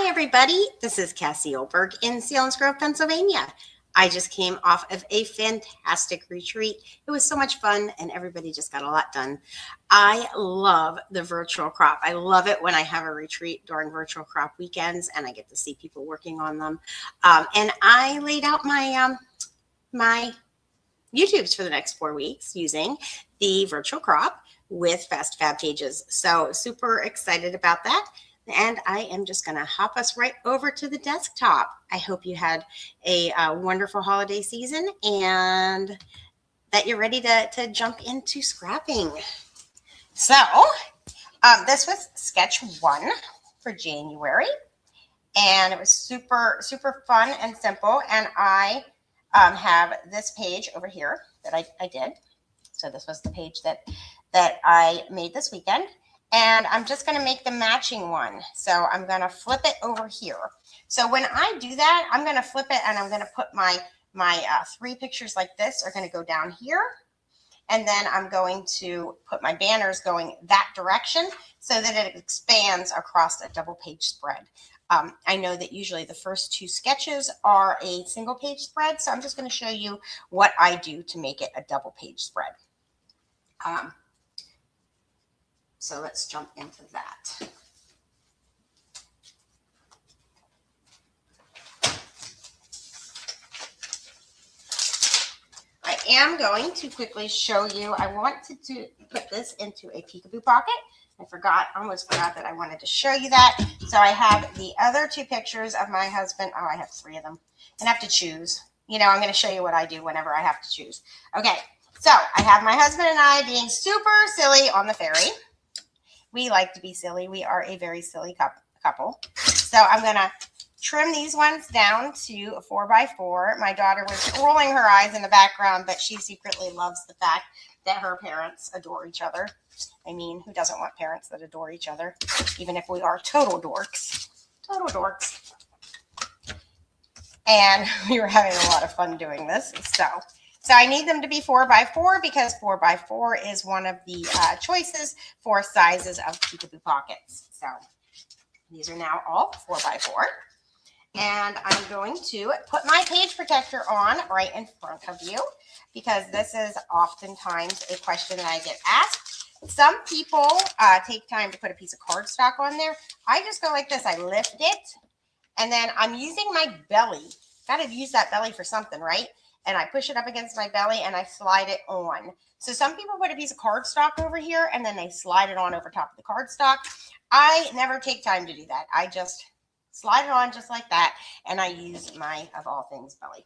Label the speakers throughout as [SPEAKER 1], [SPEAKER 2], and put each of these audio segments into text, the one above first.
[SPEAKER 1] Hi, everybody. This is Cassie Olberg in Selinsgrove, Pennsylvania. I just came off of a fantastic retreat. It was so much fun, and everybody just got a lot done. I love the virtual crop. I love it when I have a retreat during virtual crop weekends, and I get to see people working on them. And I laid out my YouTubes for the next 4 weeks using the virtual crop with fast fab pages. So super excited about that. And I am just going to hop us right over to the desktop. I hope you had a wonderful holiday season and that you're ready to jump into scrapping. So this was sketch 1 for January. And it was super, super fun and simple. And I have this page over here that I did. So this was the page that I made this weekend. And I'm just going to make the matching one. So I'm going to flip it over here. So when I do that, I'm going to flip it and I'm going to put my 3 pictures like this are going to go down here. And then I'm going to put my banners going that direction so that it expands across a double page spread. I know that usually the first 2 sketches are a single page spread. So I'm just going to show you what I do to make it a double page spread. So let's jump into that. I am going to quickly show you, I want to put this into a peekaboo pocket. I almost forgot that I wanted to show you that. So I have the other 2 pictures of my husband. Oh, I have 3 of them. And I have to choose. You know, I'm going to show you what I do whenever I have to choose. Okay, so I have my husband and I being super silly on the ferry. We like to be silly. We are a very silly couple. So I'm going to trim these ones down to a 4x4. My daughter was rolling her eyes in the background, but she secretly loves the fact that her parents adore each other. I mean, who doesn't want parents that adore each other, even if we are total dorks? Total dorks. And we were having a lot of fun doing this. So I need them to be 4x4 because 4x4 is one of the choices for sizes of peekaboo pockets. So these are now all 4x4. And I'm going to put my page protector on right in front of you because this is oftentimes a question that I get asked. Some people take time to put a piece of cardstock on there. I just go like this. I lift it and then I'm using my belly. Got to use that belly for something, right? And I push it up against my belly and I slide it on. So some people put a piece of cardstock over here and then they slide it on over top of the cardstock. I never take time to do that. I just slide it on just like that. And I use my, of all things, belly.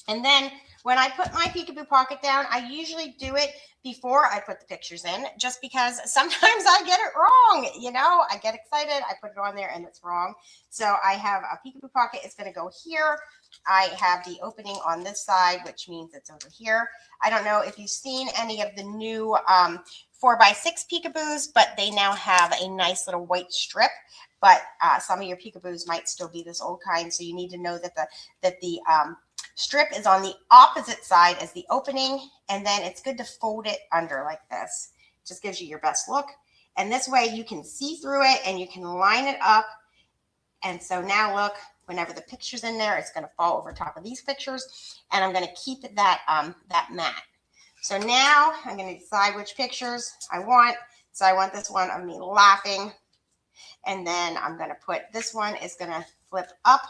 [SPEAKER 1] And then when I put my peekaboo pocket down, I usually do it before I put the pictures in, just because sometimes I get it wrong. You know, I get excited, I put it on there and it's wrong. So I have a peekaboo pocket. It's going to go here. I have the opening on this side, which means it's over here. I don't know if you've seen any of the new 4x6 peekaboos, but they now have a nice little white strip. But some of your peekaboos might still be this old kind, so you need to know that the strip is on the opposite side as the opening, and then it's good to fold it under like this. It just gives you your best look. And this way you can see through it and you can line it up. And so now look, whenever the picture's in there, it's going to fall over top of these pictures, and I'm going to keep it that matte. So now I'm going to decide which pictures I want. So I want this one of me laughing, and then I'm going to put this one is going to flip up.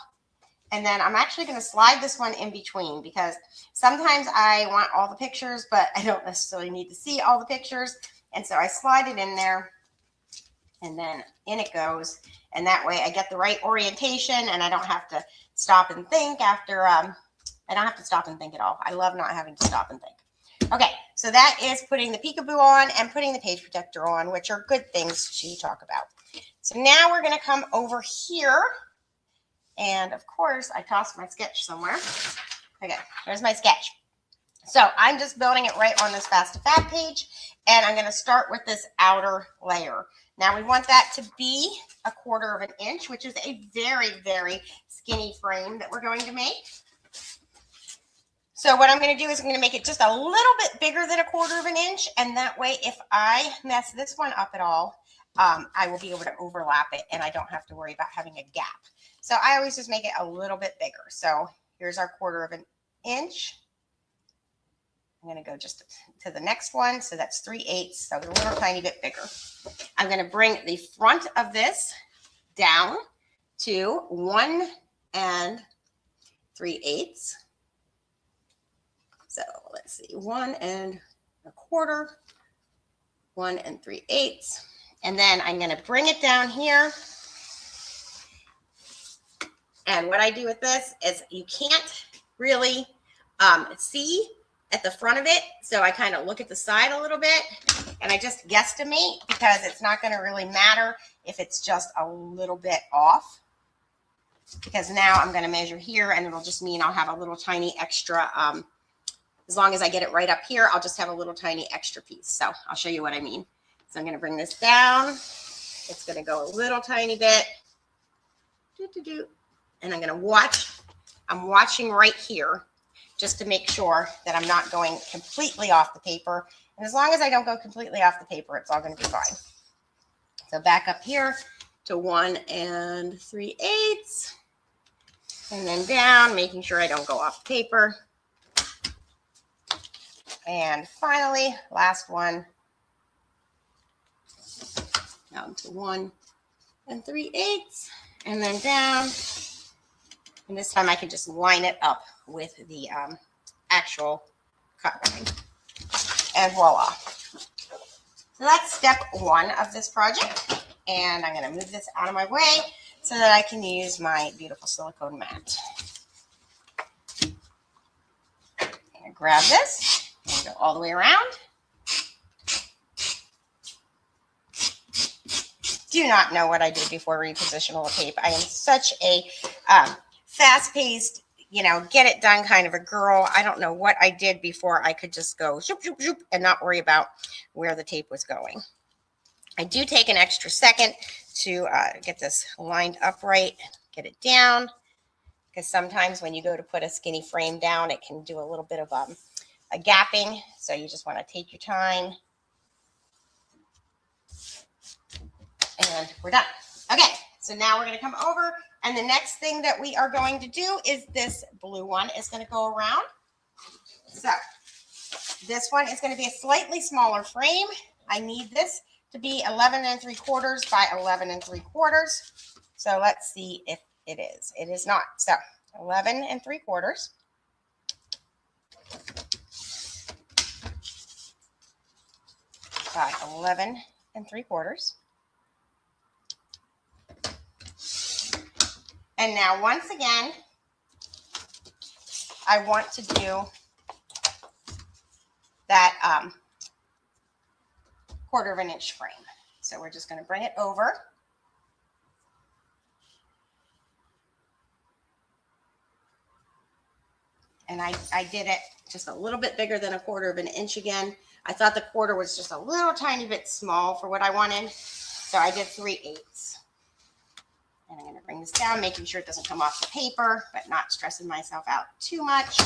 [SPEAKER 1] And then I'm actually going to slide this one in between because sometimes I want all the pictures, but I don't necessarily need to see all the pictures. And so I slide it in there and then in it goes. And that way I get the right orientation and I don't have to stop and think after, I don't have to stop and think at all. I love not having to stop and think. Okay, so that is putting the peekaboo on and putting the page protector on, which are good things to talk about. So now we're going to come over here. And of course, I tossed my sketch somewhere. Okay, there's my sketch. So I'm just building it right on this Fast to Fab page. And I'm going to start with this outer layer. Now we want that to be 1/4 of an inch, which is a very, very skinny frame that we're going to make. So what I'm going to do is I'm going to make it just a little bit bigger than 1/4 of an inch. And that way, if I mess this one up at all, I will be able to overlap it and I don't have to worry about having a gap. So I always just make it a little bit bigger. So here's our 1/4 inch. I'm going to go just to the next one. So that's 3/8, so a little tiny bit bigger. I'm going to bring the front of this down to 1 3/8. So let's see, 1 1/4, 1 3/8. And then I'm going to bring it down here. And what I do with this is you can't really see at the front of it. So I kind of look at the side a little bit and I just guesstimate because it's not going to really matter if it's just a little bit off. Because now I'm going to measure here and it'll just mean I'll have a little tiny extra, as long as I get it right up here, I'll just have a little tiny extra piece. So I'll show you what I mean. So I'm going to bring this down. It's going to go a little tiny bit. And I'm going to watch. I'm watching right here just to make sure that I'm not going completely off the paper. And as long as I don't go completely off the paper, it's all going to be fine. So back up here to 1 3/8. And then down, making sure I don't go off the paper. And finally, last one. Down to 1 3/8. And then down. And this time I can just line it up with the actual cut line. And voila. So that's step 1 of this project. And I'm going to move this out of my way so that I can use my beautiful silicone mat. I'm going to grab this and go all the way around. Do not know what I did before repositional the tape. I am such a fast-paced, get it done kind of a girl. I don't know what I did before I could just go zoop, zoop, zoop and not worry about where the tape was going. I do take an extra second to get this lined up right, get it down, because sometimes when you go to put a skinny frame down, it can do a little bit of a gapping. So you just want to take your time. And we're done. Okay, so now we're going to come over. And the next thing that we are going to do is this blue one is going to go around. So this one is going to be a slightly smaller frame. I need this to be 11 3/4 by 11 3/4. So let's see if it is. It is not. So 11 3/4. By 11 3/4. And now, once again, I want to do that 1/4 inch frame. So we're just going to bring it over. And I did it just a little bit bigger than 1/4 inch again. I thought the 1/4 was just a little tiny bit small for what I wanted. So I did 3/8. And I'm going to bring this down, making sure it doesn't come off the paper, but not stressing myself out too much.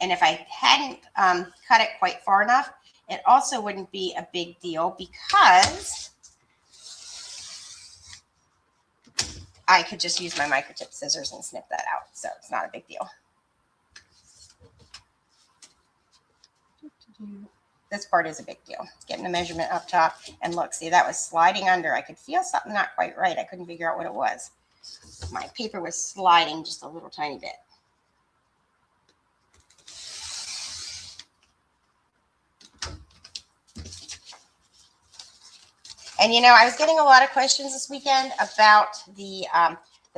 [SPEAKER 1] And if I hadn't cut it quite far enough, it also wouldn't be a big deal because I could just use my microtip scissors and snip that out. So it's not a big deal. This part is a big deal. Getting the measurement up top. And look, see, that was sliding under. I could feel something not quite right. I couldn't figure out what it was. My paper was sliding just a little tiny bit. And, I was getting a lot of questions this weekend about the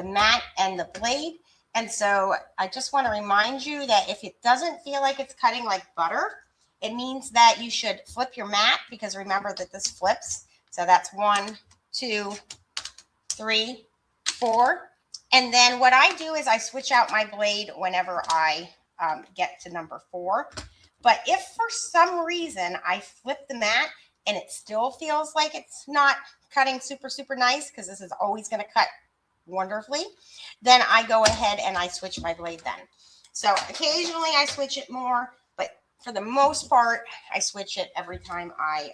[SPEAKER 1] mat and the blade. And so I just want to remind you that if it doesn't feel like it's cutting like butter, it means that you should flip your mat, because remember that this flips. So that's 1, 2, 3, 4. And then what I do is I switch out my blade whenever I get to number 4. But if for some reason I flip the mat and it still feels like it's not cutting super, super nice, because this is always going to cut wonderfully, then I go ahead and I switch my blade then. So occasionally I switch it more, but for the most part, I switch it every time I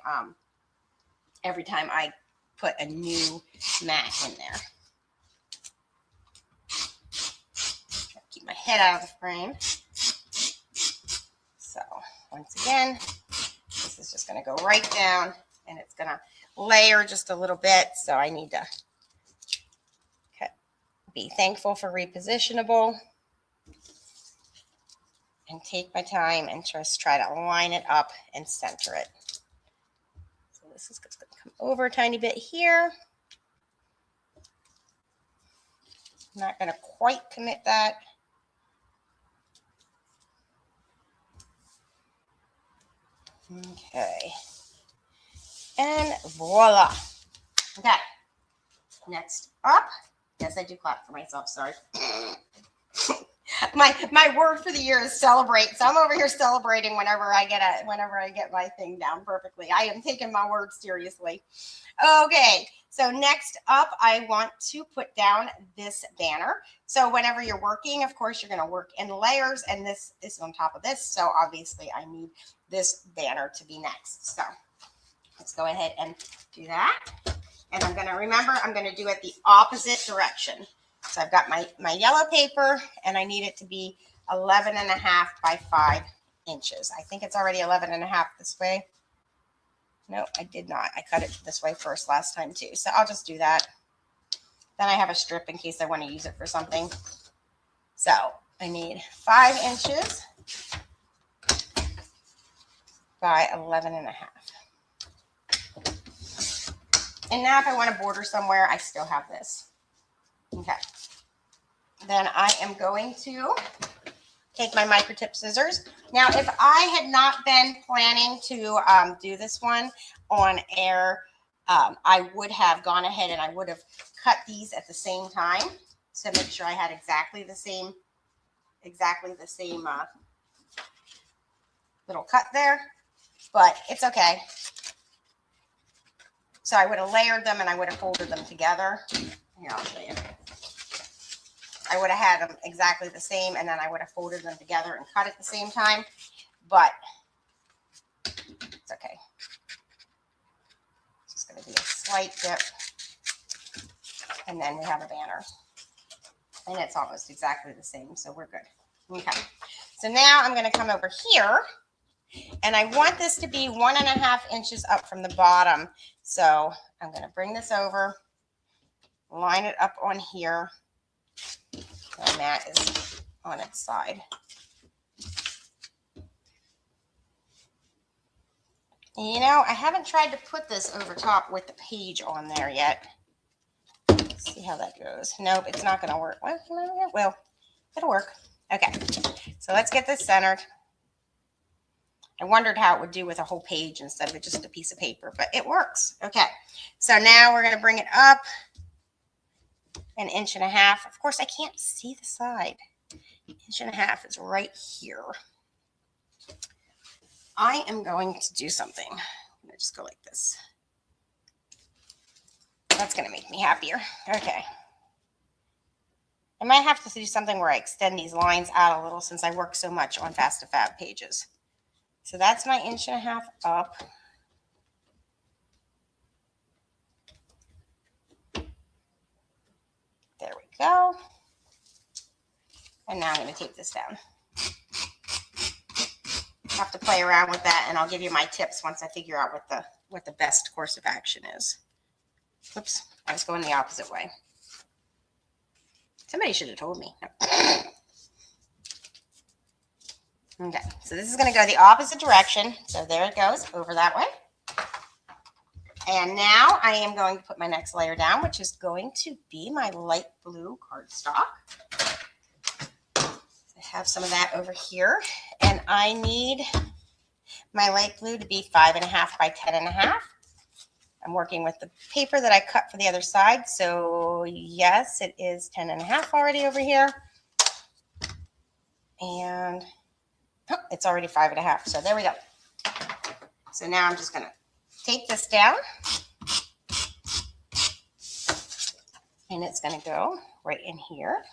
[SPEAKER 1] put a new mat in there. Keep my head out of the frame. So once again, this is just going to go right down, and it's going to layer just a little bit. So I need to be thankful for repositionable and take my time and just try to line it up and center it. So this is just going to come over a tiny bit here. I'm not going to quite commit that. Okay. And voila. Okay. Next up. Yes, I do clap for myself. Sorry. my word for the year is celebrate. So I'm over here celebrating whenever I get my thing down perfectly. I am taking my word seriously. Okay. So next up, I want to put down this banner. So whenever you're working, of course, you're going to work in layers, and this is on top of this. So obviously I need this banner to be next. So let's go ahead and do that. And I'm going to do it the opposite direction. So I've got my yellow paper, and I need it to be 11.5 by 5 inches. I think it's already 11.5 this way. No, I did not. I cut it this way first last time too. So I'll just do that. Then I have a strip in case I want to use it for something. So I need 5 inches by 11.5. And now if I want to border somewhere, I still have this. Okay. Then I am going to take my micro tip scissors. Now, if I had not been planning to do this one on air, I would have gone ahead and I would have cut these at the same time to make sure I had exactly the same little cut there, but it's okay. So I would have layered them and I would have folded them together. Here, I'll show you. I would have had them exactly the same, and then I would have folded them together and cut at the same time, but it's okay. It's just going to be a slight dip, and then we have a banner, and it's almost exactly the same, so we're good. Okay, so now I'm going to come over here, and I want this to be 1.5 inches up from the bottom, so I'm going to bring this over, line it up on here. The mat is on its side. You know, I haven't tried to put this over top with the page on there yet. Let's see how that goes. Nope, it's not going to work. Well, it'll work. Okay, so let's get this centered. I wondered how it would do with a whole page instead of just a piece of paper, but it works. Okay, so now we're going to bring it up 1.5 inches. Of course, I can't see the side. 1.5 inches is right here. I am going to do something. I'm going to just go like this. That's going to make me happier. Okay. I might have to do something where I extend these lines out a little since I work so much on Fast to Fab pages. So that's my 1.5 inches up. There we go. And now I'm going to take this down. I have to play around with that, and I'll give you my tips once I figure out what the best course of action is. Whoops, I was going the opposite way. Somebody should have told me. Okay, so this is going to go the opposite direction. So there it goes, over that way. And now I am going to put my next layer down, which is going to be my light blue cardstock. I have some of that over here. And I need my light blue to be 5.5 by 10.5. I'm working with the paper that I cut for the other side. So yes, it is 10.5 already over here. And oh, it's already 5.5. So there we go. So now I'm just going to take this down And it's going to go right in here,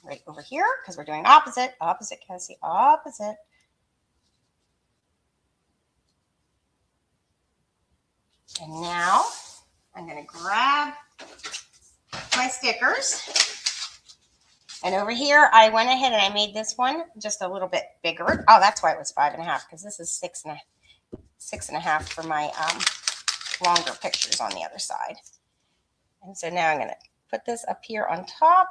[SPEAKER 1] right over here, because we're doing opposite, Cassie, opposite. And now I'm going to grab my stickers. And over here, I went ahead and I made this one just a little bit bigger. Oh, that's why it was 5.5, because this is 6.5 for my longer pictures on the other side. And so now I'm going to put this up here on top.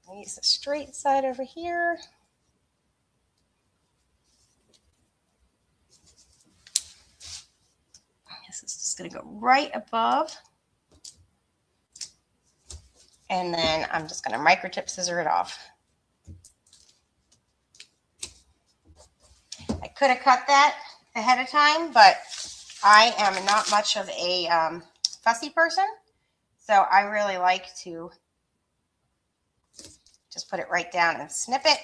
[SPEAKER 1] I'll use the straight side over here. This is just going to go right above. And then I'm just going to microtip scissor it off. I could have cut that ahead of time, but I am not much of a fussy person. So I really like to just put it right down and snip it.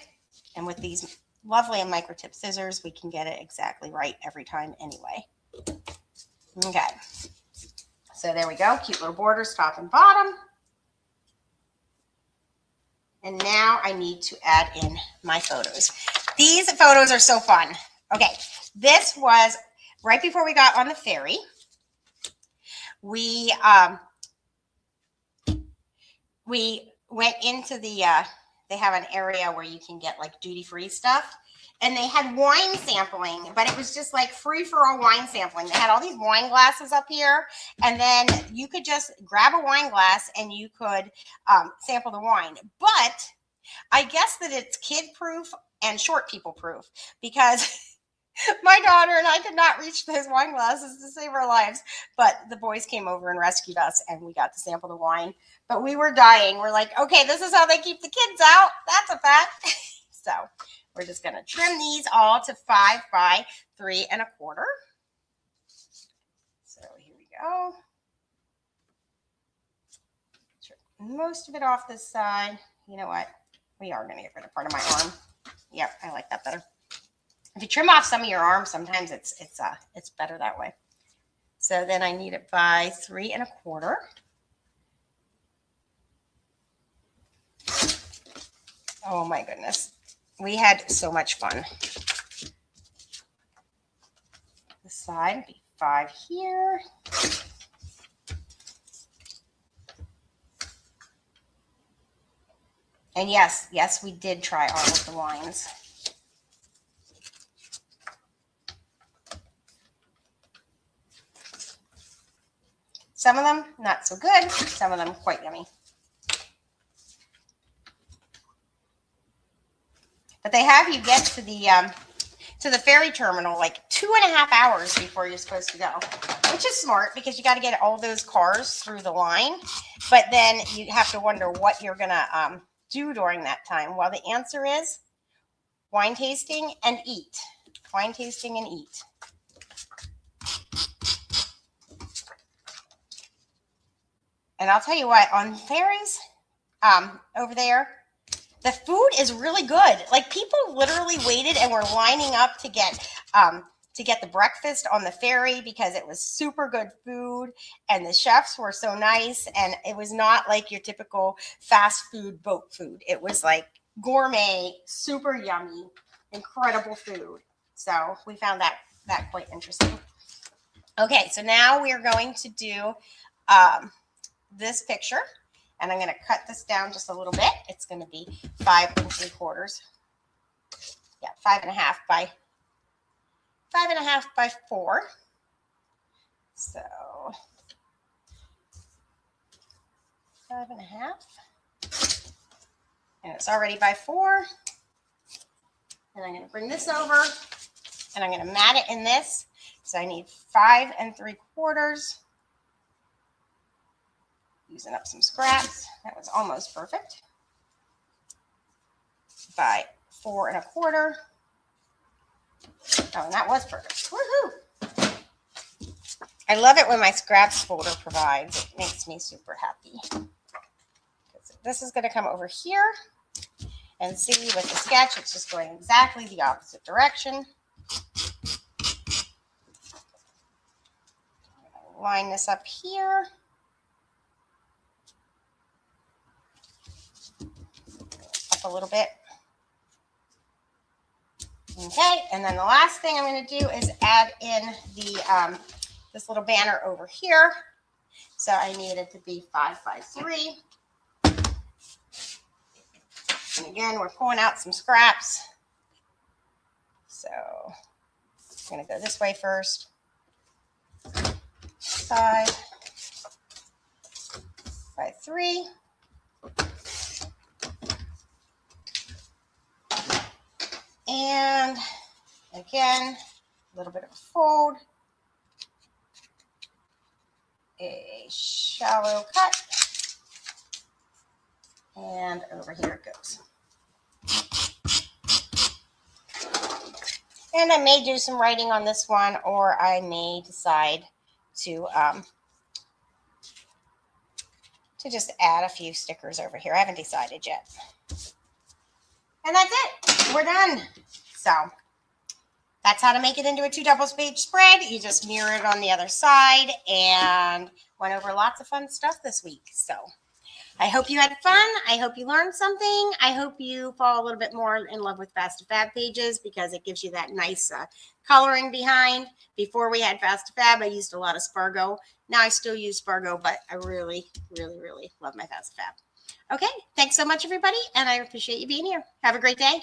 [SPEAKER 1] And with these lovely microtip scissors, we can get it exactly right every time anyway. Okay. So there we go. Cute little borders, top and bottom. And now I need to add in my photos. These photos are so fun. Okay, this was right before we got on the ferry. We went into the, they have an area where you can get like duty-free stuff. And they had wine sampling, but it was just like free-for-all wine sampling. They had all these wine glasses up here, and then you could just grab a wine glass and you could sample the wine. But I guess that it's kid-proof and short people-proof, because my daughter and I could not reach those wine glasses to save our lives. But the boys came over and rescued us, and we got to sample the wine. But we were dying. We're like, okay, this is how they keep the kids out. That's a fact. So we're just going to trim these all to 5 by 3 1/4. So here we go. Trim most of it off this side. You know what? We are going to get rid of part of my arm. Yep, I like that better. If you trim off some of your arm, sometimes it's better that way. So then I need it by 3 1/4. Oh my goodness. We had so much fun. This side would be 5 here. And yes, we did try all of the wines. Some of them not so good, some of them quite yummy. But they have you get to the ferry terminal like 2.5 hours before you're supposed to go, which is smart because you got to get all those cars through the line. But then you have to wonder what you're gonna do during that time. Well, the answer is wine tasting and eat. Wine tasting and eat. And I'll tell you what, on ferries over there, the food is really good. Like people literally waited and were lining up to get the breakfast on the ferry because it was super good food and the chefs were so nice, and it was not like your typical fast food boat food. It was like gourmet, super yummy, incredible food. So we found that quite interesting. Okay, so now we are going to do this picture. And I'm going to cut this down just a little bit. It's going to be 5 3/4. Yeah, 5.5 by 5.5 by 4. So 5.5. And it's already by 4. And I'm going to bring this over and I'm going to mat it in this. So I need 5 3/4. Using up some scraps. That was almost perfect. By 4 1/4. Oh, and that was perfect. Woohoo! I love it when my scraps folder provides. It makes me super happy. This is going to come over here. And see, with the sketch, it's just going exactly the opposite direction. Line this up here. up a little bit. Okay, and then the last thing I'm going to do is add in the this little banner over here. So I need it to be 5 by 3. And again, we're pulling out some scraps. So I'm going to go this way first. 5 by 3. And again, a little bit of a fold, a shallow cut, and over here it goes. And I may do some writing on this one, or I may decide to just add a few stickers over here. I haven't decided yet. And that's it. We're done. So that's how to make it into a 2 double-page spread. You just mirror it on the other side, and went over lots of fun stuff this week. So I hope you had fun. I hope you learned something. I hope you fall a little bit more in love with Fast to Fab pages, because it gives you that nice coloring behind. Before we had Fast to Fab, I used a lot of Spargo. Now I still use Spargo, but I really, really, really love my Fast to Fab. Okay, thanks so much, everybody, and I appreciate you being here. Have a great day.